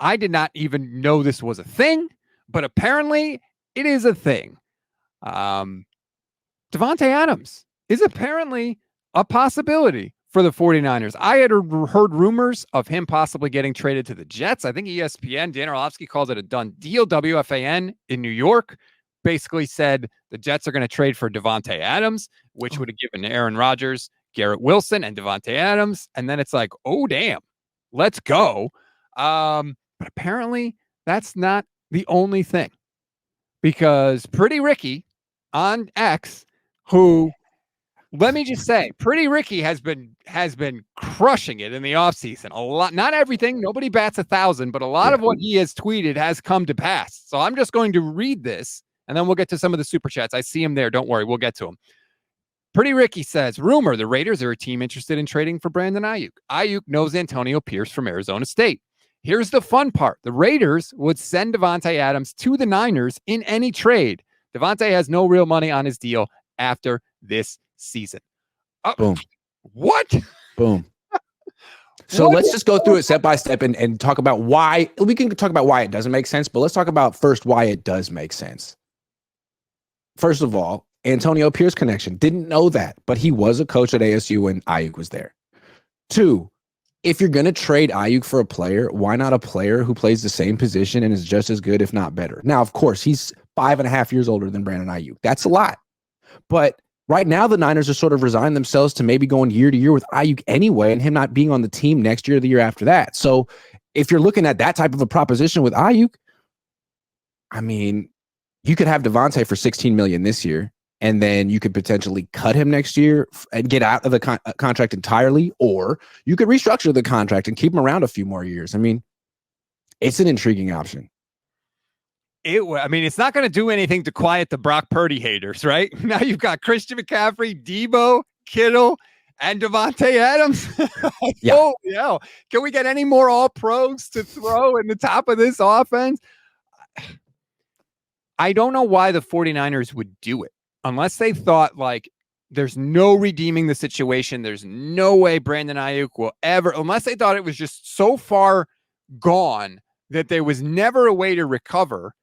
I did not even know this was a thing, but apparently it is a thing. Davanta Adams is apparently a possibility for the 49ers. I had heard rumors of him possibly getting traded to the Jets. I think ESPN, Dan Orlovsky calls it a done deal. WFAN in New York basically said the Jets are going to trade for Davante Adams, which would have given Aaron Rodgers, Garrett Wilson, and Davante Adams. And then it's like, oh, damn, let's go. But apparently that's not the only thing, because Pretty Ricky on X, who, let me just say, Pretty Ricky has been crushing it in the offseason. A lot, not everything, nobody bats 1,000, but a lot of what he has tweeted has come to pass. So I'm just going to read this, and then we'll get to some of the super chats. I see him there. Don't worry, we'll get to him. Pretty Ricky says, rumor, the Raiders are a team interested in trading for Brandon Aiyuk. Aiyuk knows Antonio Pierce from Arizona State. Here's the fun part. The Raiders would send Davante Adams to the Niners in any trade. Davante has no real money on his deal after this season. Boom. What? Boom. So let's just go through it step by step and talk about why. We can talk about why it doesn't make sense, but let's talk about first why it does make sense. First of all, Antonio Pierce connection. Didn't know that, but he was a coach at ASU when Aiyuk was there. 2, if you're going to trade Aiyuk for a player, why not a player who plays the same position and is just as good, if not better? Now, of course, he's 5.5 years older than Brandon Aiyuk. That's a lot. But right now, the Niners are sort of resigned themselves to maybe going year to year with Aiyuk anyway, and him not being on the team next year or the year after that. So if you're looking at that type of a proposition with Aiyuk, I mean, you could have Davante for $16 million this year, and then you could potentially cut him next year and get out of the contract entirely, or you could restructure the contract and keep him around a few more years. I mean, it's an intriguing option. It's not going to do anything to quiet the Brock Purdy haters, right? Now you've got Christian McCaffrey, Debo, Kittle, and Davante Adams. Yeah. Oh, yeah. Can we get any more all-pros to throw in the top of this offense? I don't know why the 49ers would do it, unless they thought, like, there's no redeeming the situation. There's no way Brandon Aiyuk will ever, unless they thought it was just so far gone that there was never a way to recover.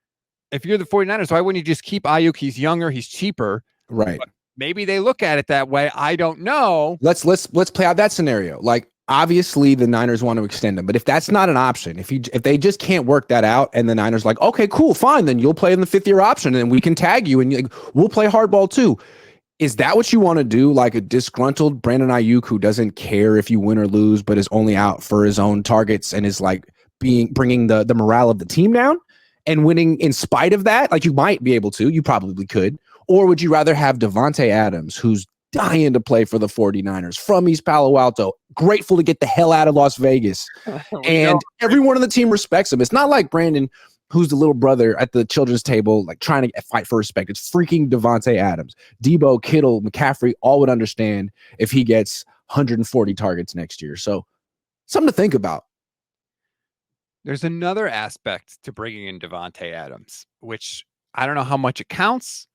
If you're the 49ers, why wouldn't you just keep Aiyuk? He's younger, he's cheaper. Right. But maybe they look at it that way. I don't know. Let's play out that scenario. Like, obviously the Niners want to extend him, but if that's not an option, if they just can't work that out, and the Niners like, okay, cool, fine, then you'll play in the 5th-year option, and we can tag you, and we'll play hardball too. Is that what you want to do? Like a disgruntled Brandon Aiyuk who doesn't care if you win or lose, but is only out for his own targets and is like bringing the morale of the team down and winning in spite of that? Like, you might be able to, you probably could. Or would you rather have Davante Adams, who's dying to play for the 49ers from East Palo Alto, grateful to get the hell out of Las Vegas, and everyone on the team respects him? It's not like Brandon, who's the little brother at the children's table, like trying to fight for respect. It's freaking Davante Adams. Debo, Kittle, McCaffrey all would understand if he gets 140 targets next year. So something to think about. There's another aspect to bringing in Davante Adams, which I don't know how much it counts,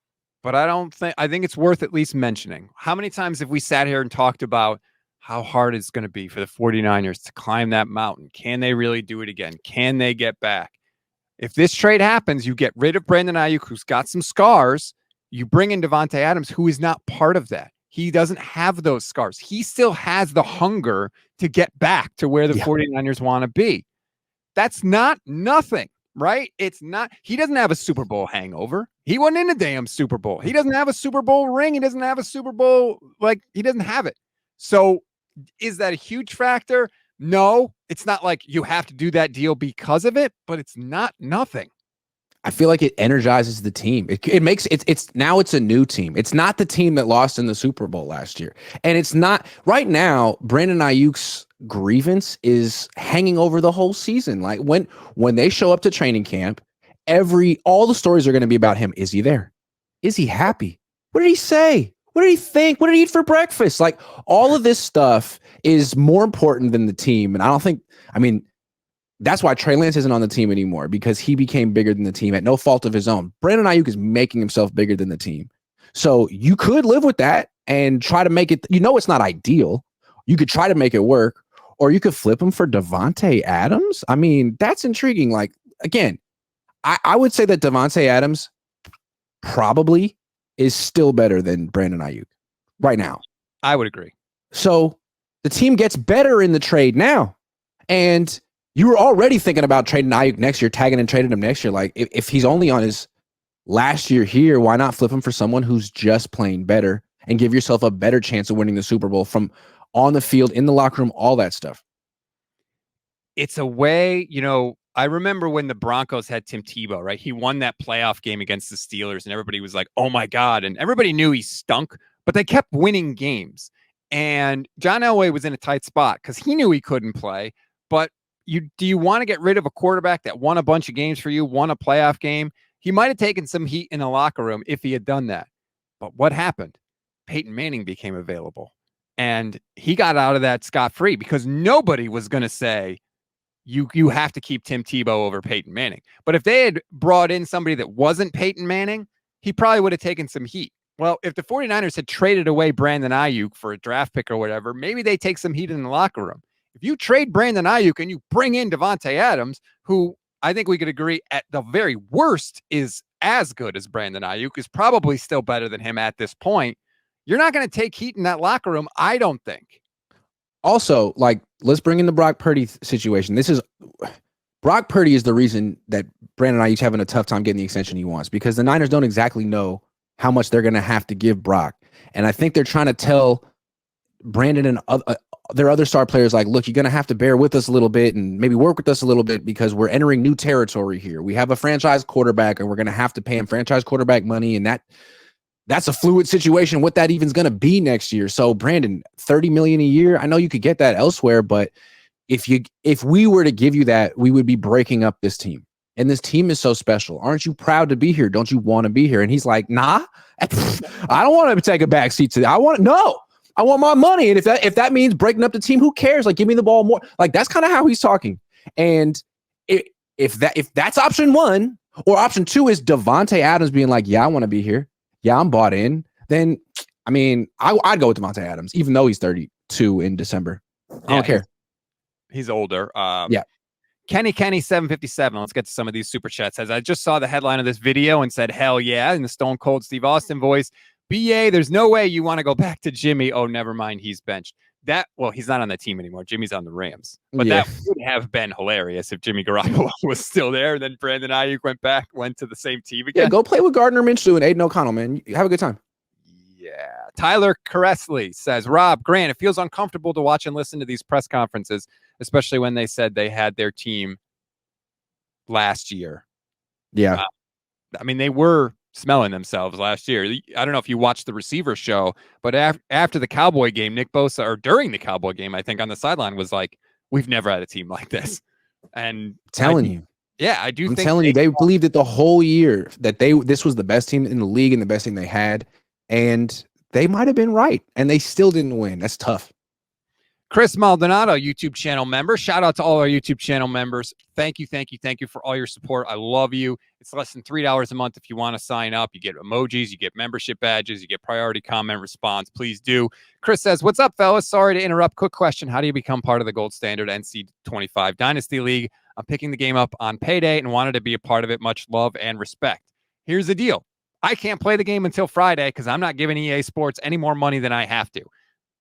but I think it's worth at least mentioning. How many times have we sat here and talked about how hard it's going to be for the 49ers to climb that mountain? Can they really do it again? Can they get back? If this trade happens, you get rid of Brandon Aiyuk, who's got some scars. You bring in Davante Adams, who is not part of that. He doesn't have those scars. He still has the hunger to get back to where the 49ers want to be. That's not nothing, right? It's not. He doesn't have a Super Bowl hangover. He wasn't in a damn Super Bowl. He doesn't have a Super Bowl ring. He doesn't have a Super Bowl, he doesn't have it. So is that a huge factor? No, it's not like you have to do that deal because of it, but it's not nothing. I feel like it energizes the team. It makes it's now it's a new team. It's not the team that lost in the Super Bowl last year. And it's not right now. Brandon Aiyuk's grievance is hanging over the whole season. Like when they show up to training camp, all the stories are going to be about him. Is he there? Is he happy? What did he say? What did he think? What did he eat for breakfast? Like, all of this stuff is more important than the team. And that's why Trey Lance isn't on the team anymore, because he became bigger than the team at no fault of his own. Brandon Aiyuk is making himself bigger than the team. So you could live with that and try to make it, it's not ideal. You could try to make it work, or you could flip him for Davante Adams. I mean, that's intriguing. Like, again, I would say that Davante Adams probably is still better than Brandon Aiyuk right now. I would agree. So the team gets better in the trade now. And you were already thinking about trading Aiyuk next year, tagging and trading him next year. Like, if he's only on his last year here, why not flip him for someone who's just playing better and give yourself a better chance of winning the Super Bowl from on the field, in the locker room, all that stuff? It's a way, I remember when the Broncos had Tim Tebow, right? He won that playoff game against the Steelers, and everybody was like, oh my God. And everybody knew he stunk, but they kept winning games. And John Elway was in a tight spot because he knew he couldn't play. But do you want to get rid of a quarterback that won a bunch of games for you, won a playoff game? He might have taken some heat in the locker room if he had done that. But what happened? Peyton Manning became available. And he got out of that scot-free because nobody was going to say, you have to keep Tim Tebow over Peyton Manning. But if they had brought in somebody that wasn't Peyton Manning, he probably would have taken some heat. Well, if the 49ers had traded away Brandon Aiyuk for a draft pick or whatever, maybe they take some heat in the locker room. If you trade Brandon Aiyuk and you bring in Davante Adams, who I think we could agree at the very worst is as good as Brandon Aiyuk, is probably still better than him at this point, you're not going to take heat in that locker room, I don't think. Also, like, let's bring in the Brock Purdy situation. Brock Purdy is the reason that Brandon Aiyuk's having a tough time getting the extension he wants, because the Niners don't exactly know how much they're going to have to give Brock. And I think they're trying to tell Brandon and their other star players, like, look, you're going to have to bear with us a little bit and maybe work with us a little bit because we're entering new territory here. We have a franchise quarterback and we're going to have to pay him franchise quarterback money. And that's a fluid situation, what that even's going to be next year. So Brandon, $30 million a year, I know you could get that elsewhere, but if we were to give you that, we would be breaking up this team. And this team is so special. Aren't you proud to be here? Don't you want to be here? And he's like, nah, I don't want to take a back seat to that. I want my money. And if that means breaking up the team, who cares? Like, give me the ball more. Like, that's kind of how he's talking. And if that's option one, or option two is Davante Adams being like, yeah, I want to be here. Yeah, I'm bought in. Then, I mean, I'd go with Davanta Adams, even though he's 32 in December. I don't care. He's older. Yeah. Kenny 757. Let's get to some of these super chats. Says, I just saw the headline of this video and said, hell yeah, in the Stone Cold Steve Austin voice. BA, there's no way you want to go back to Jimmy. Oh, never mind. He's benched. He's not on the team anymore. Jimmy's on the Rams. But that would have been hilarious if Jimmy Garoppolo was still there. And then Brandon Aiyuk went to the same team again. Yeah, go play with Gardner Minshew and Aiden O'Connell, man. Have a good time. Yeah. Tyler Caressley says, Rob, Grant, it feels uncomfortable to watch and listen to these press conferences, especially when they said they had their team last year. Yeah. I mean, they were smelling themselves last year. I don't know if you watched the receiver show, but after the Cowboy game, Nick Bosa, or during the Cowboy game, I think on the sideline was like, we've never had a team like this. And telling you. Yeah, I do. I'm telling you, they believed it the whole year that this was the best team in the league and the best thing they had. And they might have been right. And they still didn't win. That's tough. Chris Maldonado, YouTube channel member. Shout out to all our YouTube channel members. Thank you for all your support. I love you. It's less than $3 a month if you want to sign up. You get emojis, you get membership badges, you get priority comment response. Please do. Chris says, what's up, fellas? Sorry to interrupt. Quick question. How do you become part of the Gold Standard NC25 Dynasty League? I'm picking the game up on payday and wanted to be a part of it. Much love and respect. Here's the deal. I can't play the game until Friday because I'm not giving EA Sports any more money than I have to.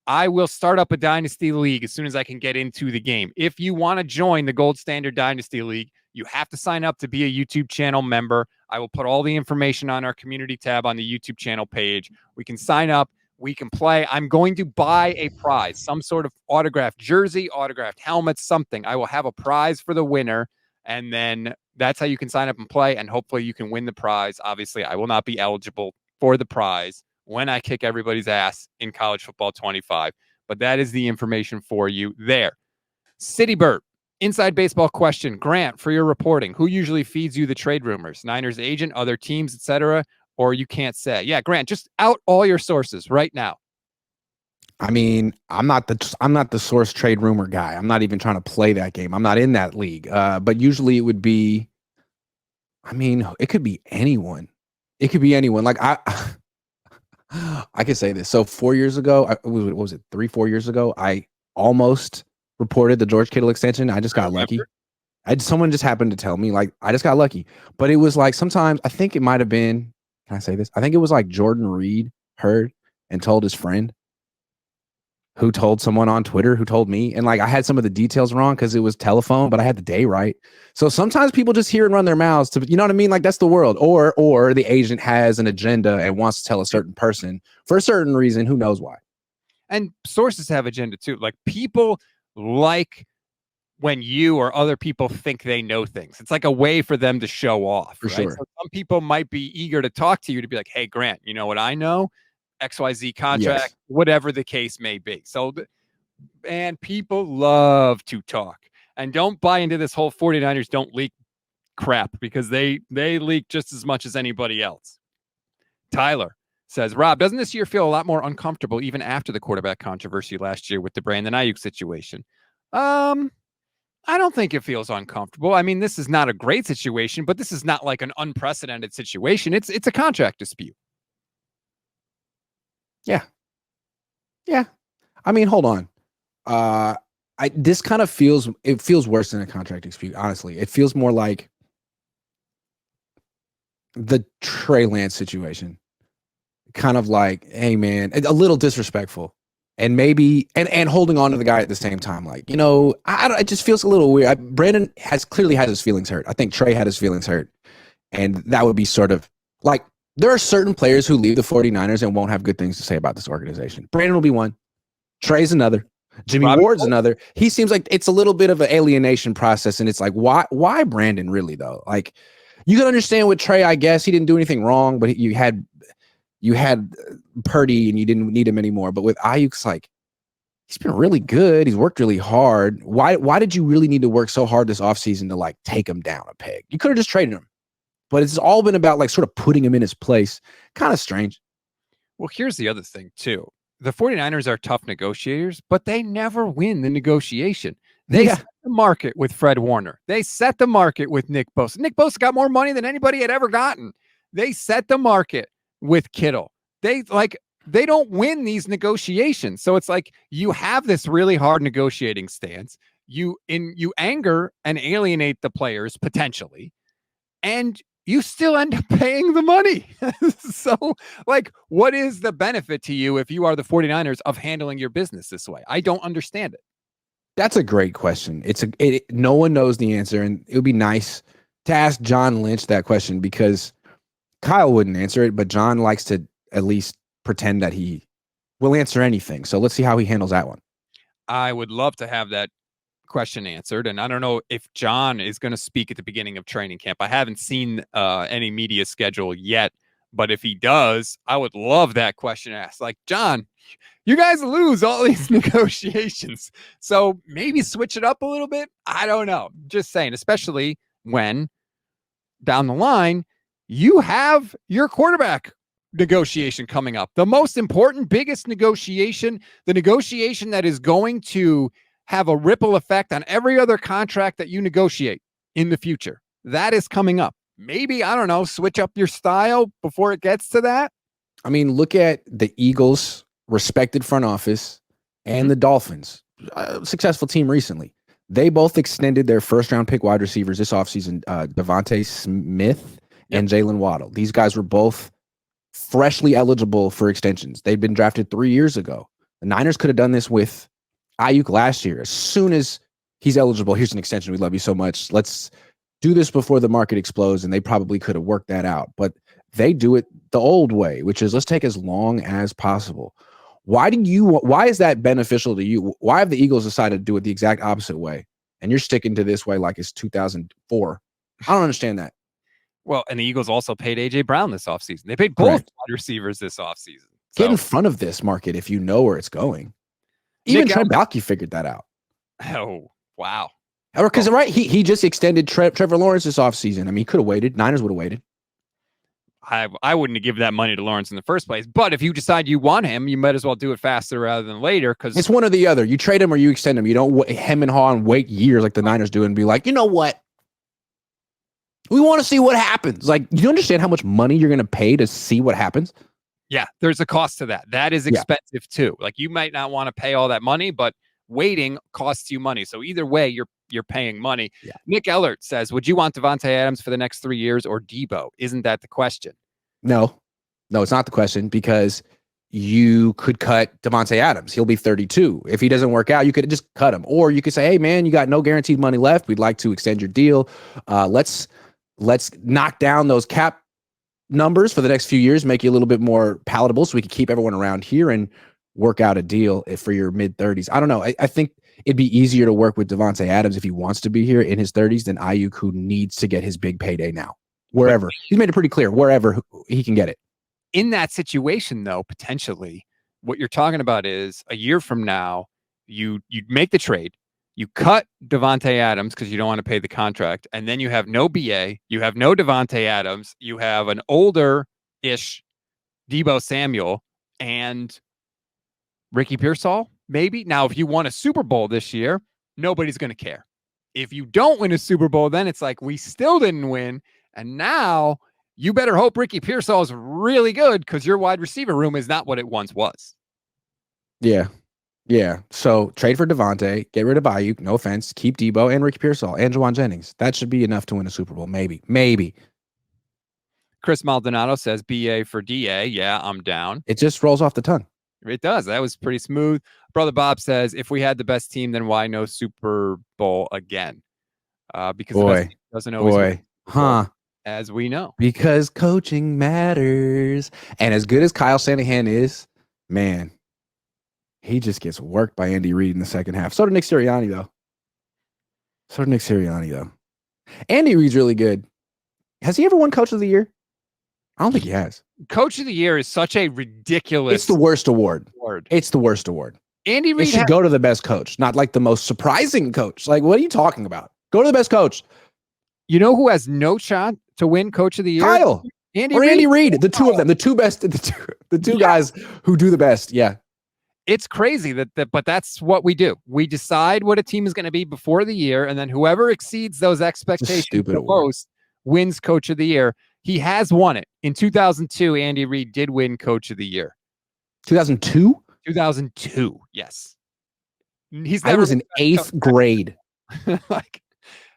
I will start up a Dynasty League as soon as I can get into the game. If you want to join the Gold Standard Dynasty League, you have to sign up to be a YouTube channel member. I will put all the information on our community tab on the YouTube channel page. We can sign up. We can play. I'm going to buy a prize, some sort of autographed jersey, autographed helmet, something. I will have a prize for the winner, and then that's how you can sign up and play, and hopefully you can win the prize. Obviously, I will not be eligible for the prize when I kick everybody's ass in college football 25. But that is the information for you there. City Burt, inside baseball question. Grant, for your reporting, who usually feeds you the trade rumors? Niners agent, other teams, etc., or you can't say? Yeah, Grant, just out all your sources right now. I mean, I'm not the source trade rumor guy. I'm not even trying to play that game. I'm not in that league. But usually it would be, I mean, it could be anyone. It could be anyone. Like I could say this. So 4 years ago, what was it? 3-4 years ago, I almost reported the George Kittle extension. I just got lucky. Someone just happened to tell me, like, I just got lucky. But it was like sometimes, I think it might have been, can I say this? I think it was like Jordan Reed heard and told his friend, who told someone on Twitter, who told me. And like, I had some of the details wrong because it was telephone, but I had the day right. So sometimes people just hear and run their mouths to, you know what I mean? Like, that's the world. Or the agent has an agenda and wants to tell a certain person for a certain reason, who knows why. And sources have agenda too. Like, people like when you or other people think they know things. It's like a way for them to show off. For right? sure. So some people might be eager to talk to you to be like, hey, Grant, you know what I know? XYZ contract, whatever the case may be. So, and people love to talk. And don't buy into this whole 49ers don't leak crap, because they leak just as much as anybody else. Tyler says, Rob, doesn't this year feel a lot more uncomfortable even after the quarterback controversy last year with the Brandon Aiyuk situation? I don't think it feels uncomfortable. I mean, this is not a great situation, but this is not like an unprecedented situation. It's a contract dispute. Yeah. I mean, hold on. This kind of feels worse than a contract dispute. Honestly, it feels more like the Trey Lance situation. Kind of like, hey man, a little disrespectful, and maybe and holding on to the guy at the same time. Like, you know, it just feels a little weird. Brandon has clearly had his feelings hurt. I think Trey had his feelings hurt, and that would be sort of like, there are certain players who leave the 49ers and won't have good things to say about this organization. Brandon will be one. Trey's another. Jimmy Ward's another. He seems like it's a little bit of an alienation process, and it's like, why Brandon really though? Like, you can understand with Trey, I guess he didn't do anything wrong, but you had Purdy and you didn't need him anymore. But with Aiyuk's, like, he's been really good. He's worked really hard. Why did you really need to work so hard this offseason to like take him down a peg? You could have just traded him. But it's all been about like sort of putting him in his place. Kind of strange. Well, here's the other thing too. The 49ers are tough negotiators, but they never win the negotiation. They set the market with Fred Warner. They set the market with Nick Bosa. Nick Bosa got more money than anybody had ever gotten. They set the market with Kittle. They don't win these negotiations. So it's like, you have this really hard negotiating stance. You anger and alienate the players potentially, and you still end up paying the money. So, like, what is the benefit to you if you are the 49ers of handling your business this way? I don't understand it. That's a great question. No one knows the answer, and it would be nice to ask John Lynch that question, because Kyle wouldn't answer it, but John likes to at least pretend that he will answer anything. So let's see how he handles that one. I would love to have that question answered, and I don't know if John is going to speak at the beginning of training camp. I haven't seen any media schedule yet, but if he does, I would love that question asked. Like, John, you guys lose all these negotiations, so maybe switch it up a little bit. I don't know. Just saying, especially when down the line you have your quarterback negotiation coming up. The most important, biggest negotiation, the negotiation that is going to have a ripple effect on every other contract that you negotiate in the future. That is coming up. Maybe, I don't know, switch up your style before it gets to that. I mean, look at the Eagles' respected front office and the Dolphins, a successful team recently. They both extended their first-round pick wide receivers this offseason, Davante Smith and Jalen Waddle. These guys were both freshly eligible for extensions. They'd been drafted 3 years ago. The Niners could have done this with Aiyuk last year. As soon as he's eligible, here's an extension. We love you so much. Let's do this before the market explodes. And they probably could have worked that out. But they do it the old way, which is let's take as long as possible. Why is that beneficial to you? Why have the Eagles decided to do it the exact opposite way? And you're sticking to this way like it's 2004. I don't understand that. Well, and the Eagles also paid A.J. Brown this offseason. They paid both wide receivers this offseason. So, get in front of this market if you know where it's going. Even Trey Balky figured that out. Oh, wow. Because, right, he just extended Trevor Lawrence this offseason. I mean, he could have waited. Niners would have waited. I wouldn't have given that money to Lawrence in the first place. But if you decide you want him, you might as well do it faster rather than later. Because it's one or the other. You trade him or you extend him. You don't hem and haw and wait years like the Niners do and be like, you know what? We want to see what happens. Like, you understand how much money you're going to pay to see what happens? Yeah, there's a cost to that. That is expensive too. Like, you might not want to pay all that money, but waiting costs you money. So either way, you're paying money. Yeah. Nick Ellert says, would you want Davante Adams for the next 3 years or Debo? Isn't that the question? No, it's not the question, because you could cut Davante Adams. He'll be 32. If he doesn't work out, you could just cut him. Or you could say, hey, man, you got no guaranteed money left. We'd like to extend your deal. Let's knock down those cap numbers for the next few years, make you a little bit more palatable so we can keep everyone around here and work out a deal for your mid-30s. I don't know. I think it'd be easier to work with Davante Adams if he wants to be here in his 30s than Aiyuk, who needs to get his big payday now. Wherever. He's made it pretty clear, wherever he can get it. In that situation, though, potentially, what you're talking about is a year from now, you make the trade, you cut Davante Adams because you don't want to pay the contract, and then you have no BA, you have no Davante Adams, you have an older-ish Deebo Samuel and Ricky Pearsall, maybe. Now, if you won a Super Bowl this year, nobody's going to care. If you don't win a Super Bowl, then it's like, we still didn't win, and now you better hope Ricky Pearsall is really good because your wide receiver room is not what it once was. Yeah. So trade for Davante, get rid of Aiyuk, no offense, keep Debo and Ricky Pearsall and Juwan Jennings. That should be enough to win a Super Bowl. Maybe. Chris Maldonado says BA for DA. Yeah, I'm down. It just rolls off the tongue. It does. That was pretty smooth. Brother Bob says, if we had the best team, then why no Super Bowl again? Because the best team doesn't always win, as we know. Because coaching matters. And as good as Kyle Shanahan is, man, he just gets worked by Andy Reid in the second half. So did Nick Sirianni, though. Andy Reid's really good. Has he ever won Coach of the Year? I don't think he has. Coach of the Year is such a ridiculous. It's the worst award. It's the worst award. Andy Reid should go to the best coach, not like the most surprising coach. Like, what are you talking about? Go to the best coach. You know who has no shot to win Coach of the Year? Kyle. Andy Reid. The two of them. The two best. The two guys who do the best. Yeah. It's crazy but that's what we do. We decide what a team is going to be before the year, and then whoever exceeds those expectations the most wins Coach of the Year. He has won it. In 2002, Andy Reid did win Coach of the Year. 2002? 2002, yes. I was in 8th grade.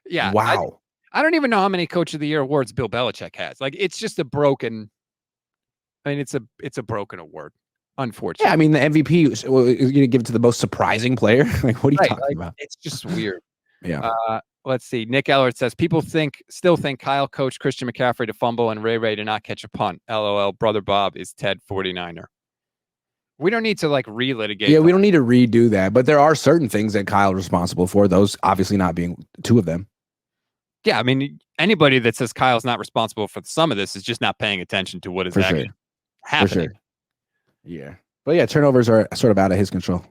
Yeah. Wow. I don't even know how many Coach of the Year awards Bill Belichick has. Like, it's just a broken. I mean, it's a broken award, unfortunately. Yeah, I mean, the MVP, you're going to give it to the most surprising player? Like, what are you talking about? It's just weird. Yeah. Let's see. Nick Ellert says, people still think Kyle coached Christian McCaffrey to fumble and Ray to not catch a punt. LOL. Brother Bob is Ted 49er. We don't need to relitigate. Yeah, we don't need to redo that. But there are certain things that Kyle is responsible for, those obviously not being two of them. Yeah, I mean, anybody that says Kyle's not responsible for some of this is just not paying attention to what is actually happening. For sure. Yeah. But yeah, turnovers are sort of out of his control.